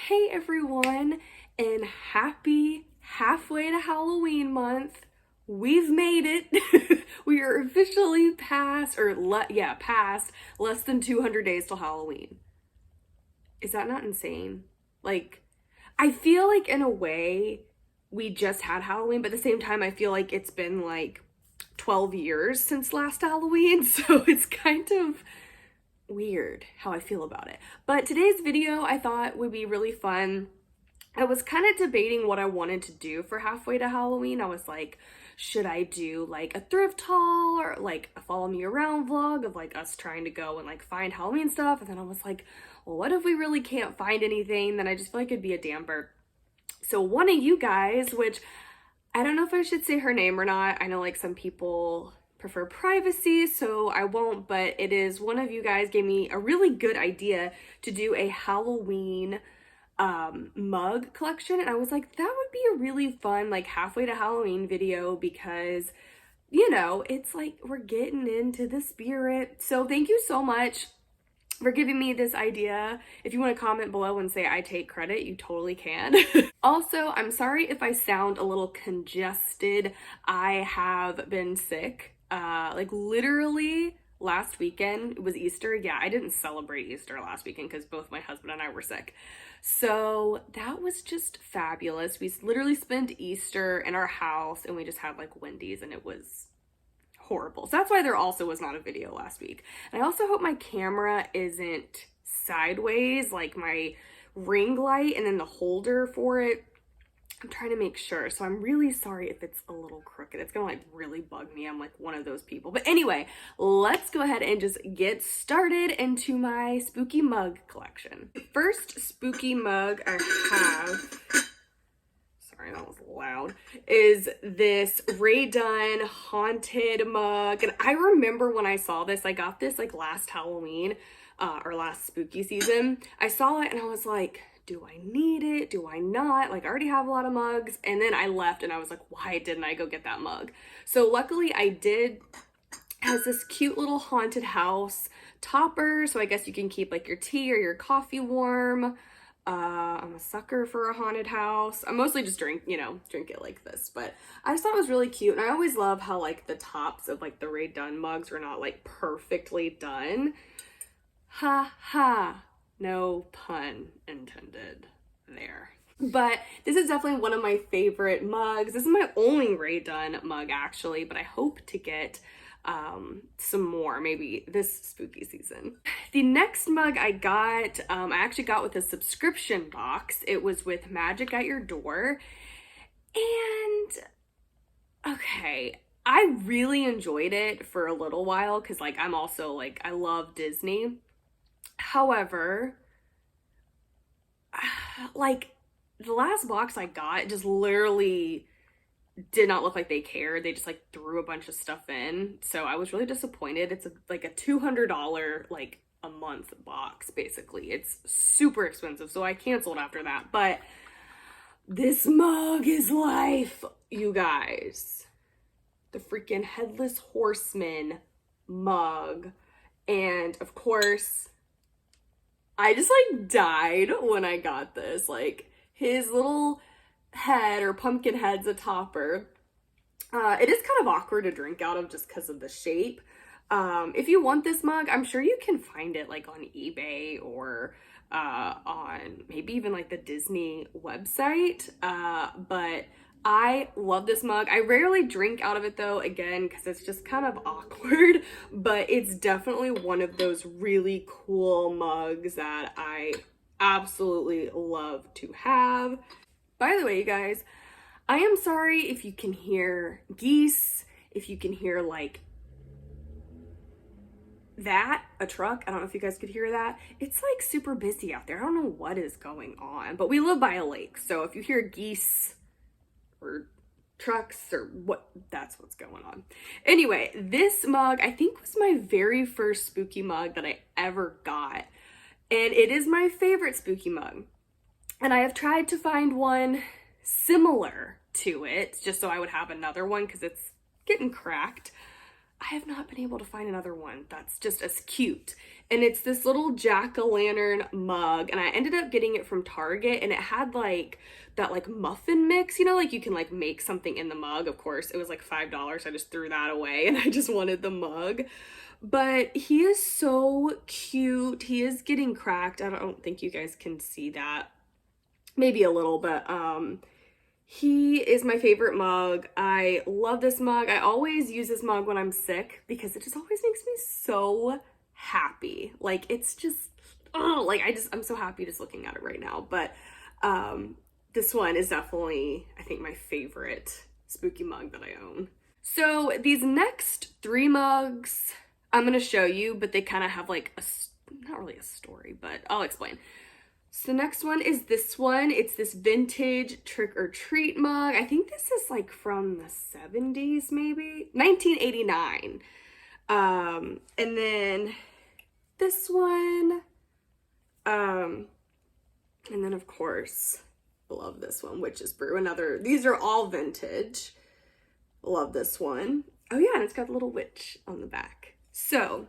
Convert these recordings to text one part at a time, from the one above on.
Hey everyone, and happy halfway to Halloween month. We've made it. We are officially past, past less than 200 days till Halloween. Is that not insane? Like, I feel like in a way we just had Halloween, but at the same time I feel like it's been like 12 years since last Halloween, so it's kind of weird how I feel about it. But today's video I thought would be really fun. I was kind of debating what I wanted to do for halfway to Halloween. I was like, should I do like a thrift haul or like a follow me around vlog of like us trying to go and like find Halloween stuff? And then I was like, well, what if we really can't find anything? Then I just feel like it'd be a damper. So one of you guys, which I don't know if I should say her name or not. I know like some people prefer privacy, so I won't, but it is one of you guys gave me a really good idea to do a Halloween mug collection, and I was like, that would be a really fun like halfway to Halloween video because, you know, it's like we're getting into the spirit. So thank you so much for giving me this idea. If you want to comment below and say I take credit, you totally can. Also, I'm sorry if I sound a little congested. I have been sick. Like literally last weekend, it was Easter. Yeah, I didn't celebrate Easter last weekend because both my husband and I were sick. So that was just fabulous. We literally spent Easter in our house and we just had like Wendy's and it was horrible. So that's why there also was not a video last week. And I also hope my camera isn't sideways, like my ring light and then the holder for it. I'm trying to make sure. So I'm really sorry if it's a little crooked. It's gonna like really bug me. I'm like one of those people. But anyway, let's go ahead and just get started into my spooky mug collection. The first spooky mug I have, sorry, that was loud, is this Ray Dunn haunted mug. And I remember when I saw this, I got this like last Halloween or last spooky season. I saw it and I was like, do I need it? Do I not? Like I already have a lot of mugs. And then I left and I was like, why didn't I go get that mug? So luckily I did. It has this cute little haunted house topper. So I guess you can keep like your tea or your coffee warm. I'm a sucker for a haunted house. I mostly just drink it like this, but I just thought it was really cute. And I always love how like the tops of like the Ray Dunn mugs are not like perfectly done. Ha ha. No pun intended there. But this is definitely one of my favorite mugs. This is my only Ray Dunn mug actually, but I hope to get some more maybe this spooky season. The next mug I got, I actually got with a subscription box. It was with Magic at Your Door. And okay, I really enjoyed it for a little while because like I'm also like, I love Disney. However, like the last box I got just literally did not look like they cared. They just like threw a bunch of stuff in. So I was really disappointed. It's like a $200 like a month box basically. It's super expensive. So I canceled after that. But this mug is life, you guys. The freaking Headless Horseman mug. And of course, I just like died when I got this. Like his little head or pumpkin head's a topper. It is kind of awkward to drink out of just because of the shape. If you want this mug, I'm sure you can find it like on eBay or on maybe even like the Disney website. But I love this mug. I rarely drink out of it though, again, because it's just kind of awkward, but it's definitely one of those really cool mugs that I absolutely love to have. By the way, you guys, I am sorry if you can hear geese, if you can hear like that, a truck. I don't know if you guys could hear that. It's like super busy out there. I don't know what is going on, but we live by a lake. So if you hear geese or trucks or what, that's what's going on. Anyway, this mug I think was my very first spooky mug that I ever got, and it is my favorite spooky mug. And I have tried to find one similar to it just so I would have another one because it's getting cracked. I have not been able to find another one that's just as cute. And it's this little jack-o'-lantern mug, and I ended up getting it from Target, and it had like that like muffin mix, you know, like you can like make something in the mug. Of course, it was like $5. I just threw that away and I just wanted the mug. But he is so cute. He is getting cracked. I don't think you guys can see that. Maybe a little, but he is my favorite mug. I love this mug. I always use this mug when I'm sick because it just always makes me so happy. Like, it's just, oh, like I'm so happy just looking at it right now. But this one is definitely, I think, my favorite spooky mug that I own. So these next 3 mugs I'm gonna show you, but they kind of have like not really a story, but I'll explain. So the next one is this one. It's this vintage trick or treat mug. I think this is like from the 70s, maybe 1989. And then this one, and then of course, love this one, Witch's Brew. These are all vintage. Love this one. Oh yeah, and it's got a little witch on the back. So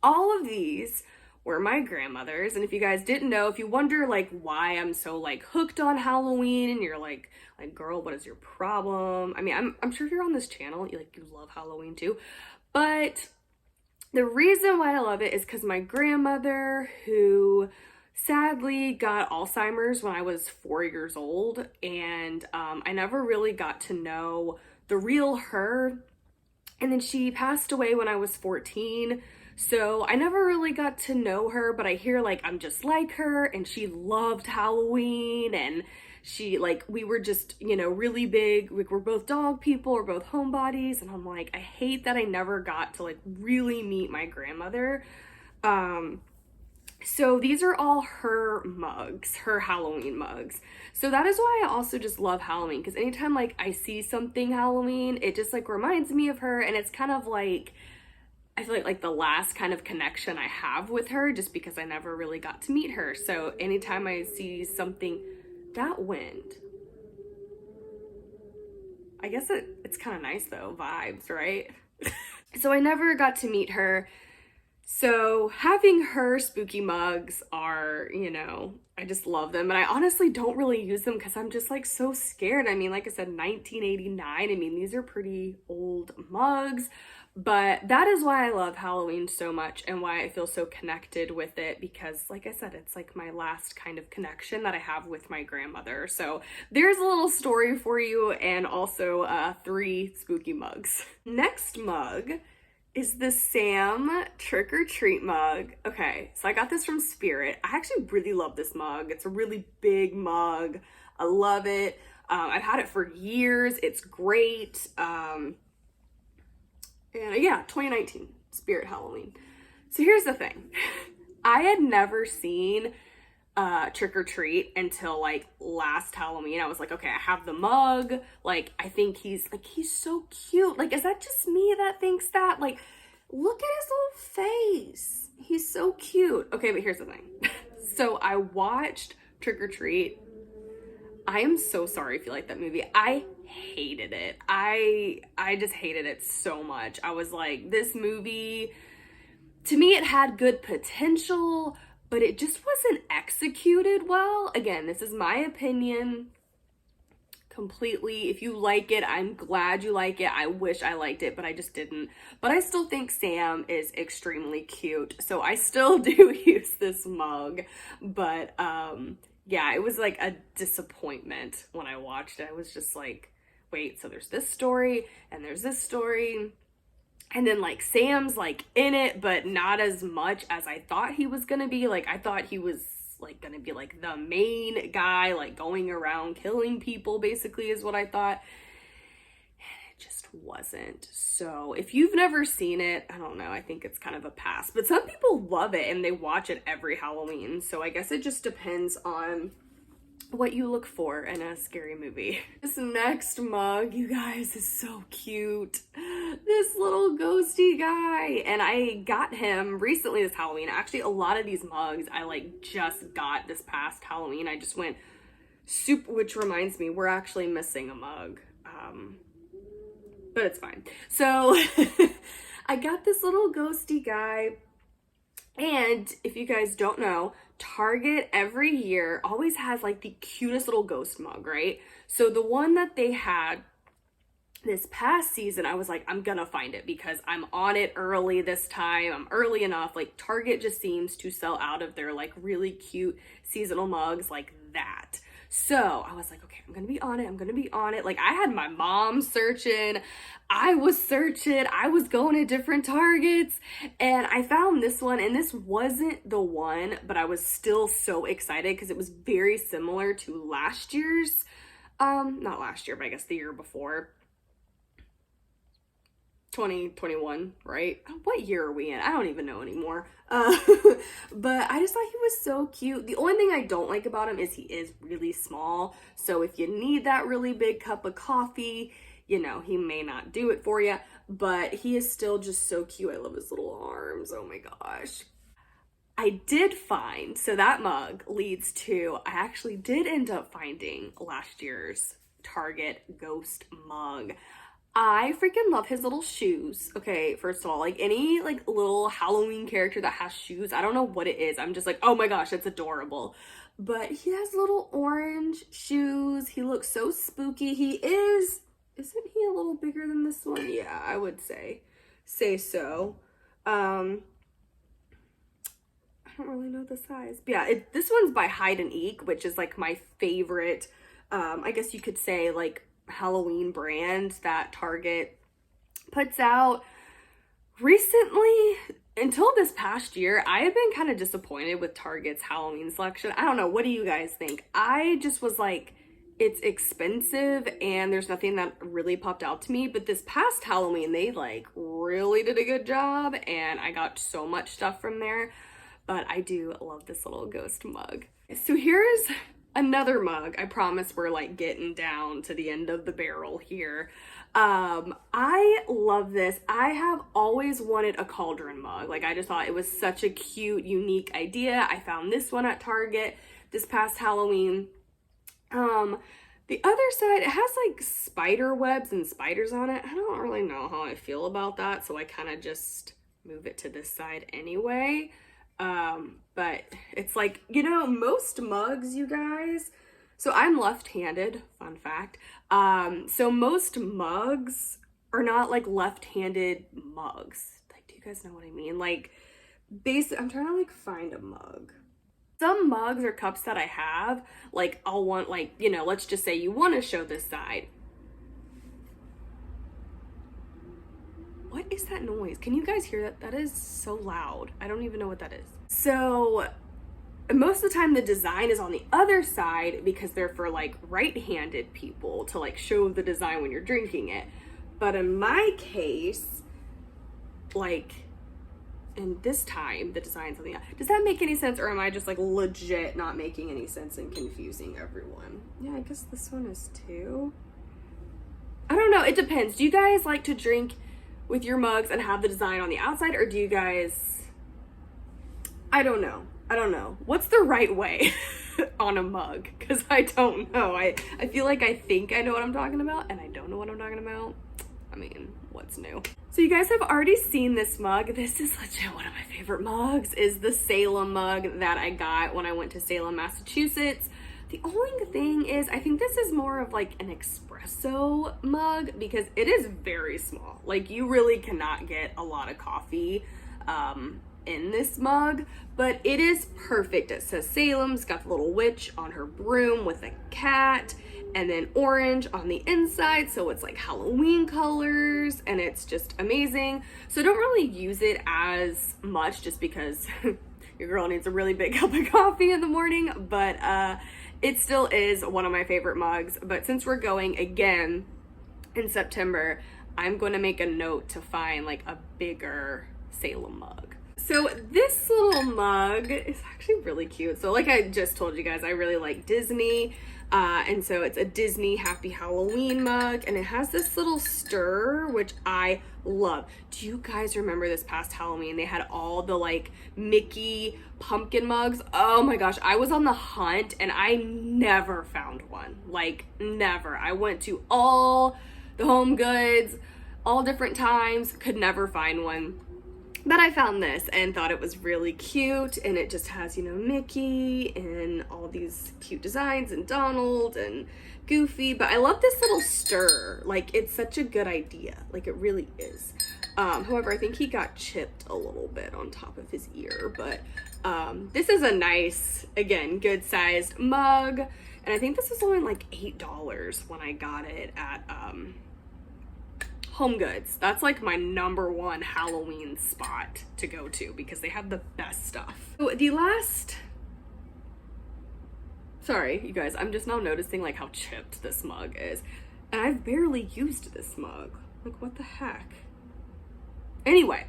all of these were my grandmother's, and if you guys didn't know, if you wonder like why I'm so like hooked on Halloween, and you're like girl, what is your problem? I mean, I'm sure if you're on this channel, you love Halloween too, but the reason why I love it is because my grandmother, who sadly got Alzheimer's when I was 4 years old, and I never really got to know the real her, and then she passed away when I was 14. So I never really got to know her, but I hear like I'm just like her, and she loved Halloween, and she we were just, you know, really big. We're both dog people, we're both homebodies, and I'm like, I hate that I never got to like really meet my grandmother. So these are all her mugs, her Halloween mugs. So that is why I also just love Halloween, because anytime like I see something Halloween, it just like reminds me of her, and it's kind of like, I feel like the last kind of connection I have with her, just because I never really got to meet her. So anytime I see something, that wind, I guess it's kind of nice though, vibes, right? So I never got to meet her. So having her spooky mugs are, you know, I just love them. And I honestly don't really use them because I'm just like so scared. I mean, like I said, 1989. I mean, these are pretty old mugs. But that is why I love Halloween so much, and why I feel so connected with it, because like I said, it's like my last kind of connection that I have with my grandmother. So there's a little story for you, and also 3 spooky mugs. Next mug is the Sam Trick or Treat mug. Okay, so I got this from Spirit. I actually really love this mug. It's a really big mug. I love it. I've had it for years. It's great. And yeah, 2019, Spirit Halloween. So here's the thing. I had never seen Trick or Treat until like last Halloween. I was like, okay, I have the mug. Like, I think he's so cute. Like, is that just me that thinks that? Like, look at his little face. He's so cute. Okay, but here's the thing. So I watched Trick or Treat. I am so sorry if you like that movie. I hated it. I just hated it so much. I was like, this movie, to me, it had good potential, but it just wasn't executed well. Again, this is my opinion completely. If you like it, I'm glad you like it. I wish I liked it, but I just didn't. But I still think Sam is extremely cute, so I still do use this mug. But yeah, it was like a disappointment when I watched it. I was just like, wait, so there's this story and there's this story, and then like Sam's like in it, but not as much as I thought he was gonna be. Like, I thought he was like gonna be like the main guy, like going around killing people, basically, is what I thought. And it just wasn't. So if you've never seen it, I don't know, I think it's kind of a pass. But some people love it and they watch it every Halloween. So I guess it just depends on what you look for in a scary movie. This next mug, you guys, is so cute. This little ghosty guy. And I got him recently this Halloween. Actually, a lot of these mugs I like just got this past Halloween. I just went super, which reminds me, we're actually missing a mug. But it's fine. So I got this little ghosty guy. And if you guys don't know, Target every year always has like the cutest little ghost mug, right? So the one that they had this past season, I was like, I'm gonna find it because I'm on it early this time. I'm early enough. Like Target just seems to sell out of their like really cute seasonal mugs like that. So I was like, okay, I'm gonna be on it. I'm gonna be on it. Like I had my mom searching. I was searching. I was going to different Targets and I found this one, and this wasn't the one, but I was still so excited because it was very similar to last year's, not last year, but I guess the year before. 2021, right? What year are we in? I don't even know anymore. But I just thought he was so cute. The only thing I don't like about him is he is really small. So if you need that really big cup of coffee, you know, he may not do it for you, but he is still just so cute. I love his little arms. Oh my gosh. I did find, so that mug leads to, I actually did end up finding last year's Target ghost mug. I freaking love his little shoes. Okay, first of all, like any like little Halloween character that has shoes, I don't know what it is. I'm just like, oh my gosh, it's adorable. But he has little orange shoes. He looks so spooky. Isn't he a little bigger than this one? Yeah, I would say so. I don't really know the size. But yeah, this one's by Hide and Eek, which is like my favorite, I guess you could say like Halloween brand that Target puts out. Recently, until this past year, I have been kind of disappointed with Target's Halloween selection. I don't know, what do you guys think? I just was like, it's expensive and there's nothing that really popped out to me, but this past Halloween they like really did a good job and I got so much stuff from there. But I do love this little ghost mug. So here's another mug. I promise we're like getting down to the end of the barrel here. I love this. I have always wanted a cauldron mug. Like I just thought it was such a cute, unique idea. I found this one at Target this past Halloween. The other side, it has like spider webs and spiders on it. I don't really know how I feel about that, so I kind of just move it to this side anyway. But it's like, you know, most mugs, you guys, so I'm left-handed, fun fact. So most mugs are not like left-handed mugs. Like, do you guys know what I mean? Like, I'm trying to like find a mug. Some mugs or cups that I have, like I'll want like, you know, let's just say you want to show this side. What is that noise? Can you guys hear that? That is so loud. I don't even know what that is. So most of the time the design is on the other side because they're for like right-handed people to like show the design when you're drinking it. But in my case, like, and this time the design's on the other. Does that make any sense, or am I just like legit not making any sense and confusing everyone? Yeah, I guess this one is too. I don't know. It depends. Do you guys like to drink with your mugs and have the design on the outside, or do you guys, I don't know. What's the right way on a mug? Because I don't know. I feel like I think I know what I'm talking about and I don't know what I'm talking about. I mean, what's new? So you guys have already seen this mug. This is legit one of my favorite mugs, is the Salem mug that I got when I went to Salem, Massachusetts. The only thing is, I think this is more of like an espresso mug because it is very small. Like you really cannot get a lot of coffee in this mug, but it is perfect. It says Salem's, got the little witch on her broom with a cat, and then orange on the inside, so it's like Halloween colors, and it's just amazing. So don't really use it as much just because your girl needs a really big cup of coffee in the morning, but it still is one of my favorite mugs. But since we're going again in September, I'm going to make a note to find like a bigger Salem mug. So this little mug is actually really cute. So like I just told you guys, I really like Disney. And so it's a Disney Happy Halloween mug, and it has this little stir, which I love. Do you guys remember this past Halloween? They had all the like Mickey pumpkin mugs. Oh my gosh, I was on the hunt and I never found one. Like never. I went to all the Home Goods, all different times, could never find one. But I found this and thought it was really cute, and it just has, you know, Mickey and all these cute designs and Donald and Goofy. But I love this little stir. Like, it's such a good idea. Like, it really is. However, I think he got chipped a little bit on top of his ear. But this is a nice, again, good sized mug. And I think this was only like $8 when I got it at Home Goods. That's like my #1 Halloween spot to go to because they have the best stuff. So the last, sorry you guys, I'm just now noticing like how chipped this mug is, and I've barely used this mug. Like, what the heck? Anyway,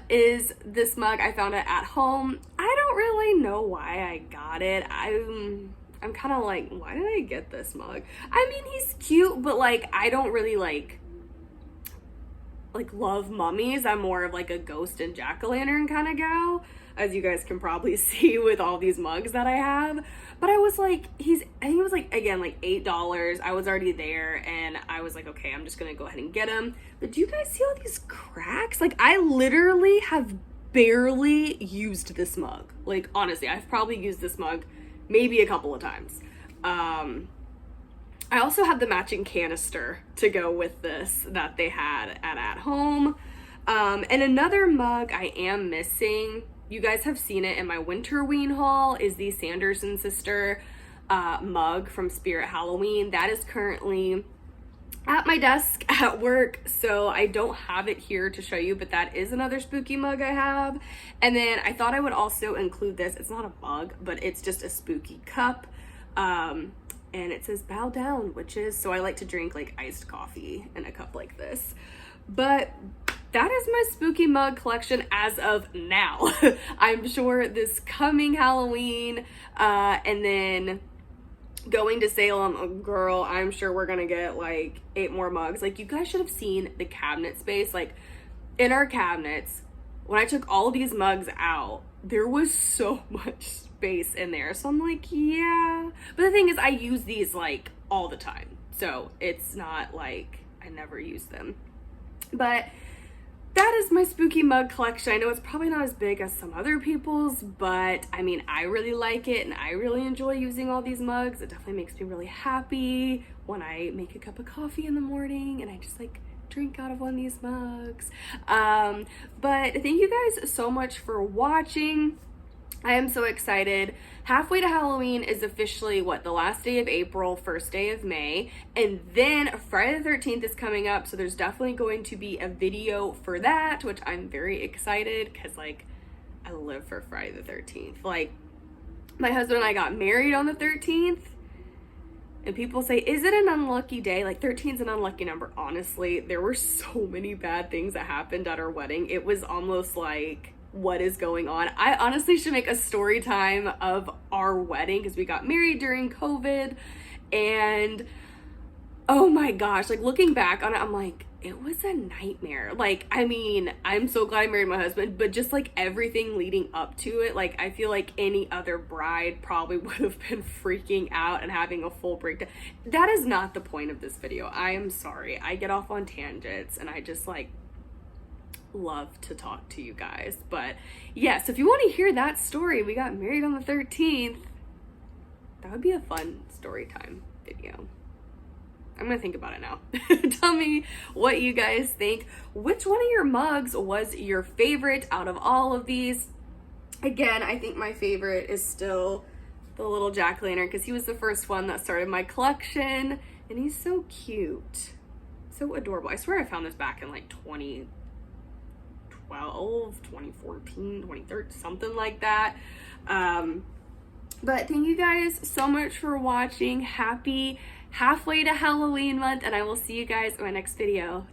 is this mug, I found it at home. I don't really know why I got it. I'm kind of like, why did I get this mug? I mean, he's cute, but like, I don't really like love mummies. I'm more of like a ghost and jack-o'-lantern kind of gal, as you guys can probably see with all these mugs that I have. But I was like, I think it was like, again, like $8. I was already there and I was like, okay, I'm just gonna go ahead and get him. But do you guys see all these cracks? Like, I literally have barely used this mug. Like, honestly, I've probably used this mug maybe a couple of times. I also have the matching canister to go with this that they had at home. And another mug I am missing, you guys have seen it in my winter ween haul, is the Sanders and Sister mug from Spirit Halloween. That is currently at my desk at work, so I don't have it here to show you, but that is another spooky mug I have. And then I thought I would also include this. It's not a mug, but it's just a spooky cup. And it says bow down, witches. So I like to drink like iced coffee in a cup like this. But that is my spooky mug collection as of now. I'm sure this coming Halloween, and then going to Salem, girl, I'm sure we're gonna get like 8 more mugs. Like, you guys should have seen the cabinet space. Like, in our cabinets, when I took all these mugs out, there was so much space in there. So I'm like, yeah. But the thing is, I use these like all the time, so it's not like I never use them. But that is my spooky mug collection. I know it's probably not as big as some other people's, but I mean, I really like it and I really enjoy using all these mugs. It definitely makes me really happy when I make a cup of coffee in the morning and I just like drink out of one of these mugs. But thank you guys so much for watching. I am so excited. Halfway to Halloween is officially the last day of April, first day of May, and then Friday the 13th is coming up, so there's definitely going to be a video for that, which I'm very excited because like I live for Friday the 13th. Like, my husband and I got married on the 13th, and people say, is it an unlucky day? Like, 13 is an unlucky number. Honestly, there were so many bad things that happened at our wedding. It was almost like, what is going on? I honestly should make a story time of our wedding because we got married during COVID, and oh my gosh, like looking back on it, I'm like, it was a nightmare. Like, I mean, I'm so glad I married my husband, but just like everything leading up to it, like I feel like any other bride probably would have been freaking out and having a full breakdown. That is not the point of this video. I am sorry. I get off on tangents and I just like love to talk to you guys. But yes, if you want to hear that story, we got married on the 13th, that would be a fun story time video. I'm gonna think about it now. Tell me what you guys think. Which one of your mugs was your favorite out of all of these? Again, I think my favorite is still the little jack-o'-lantern because he was the first one that started my collection, and he's so cute, so adorable. I swear I found this back in like 2012, 2014, 2013, something like that. But thank you guys so much for watching. Happy halfway to Halloween month, and I will see you guys in my next video.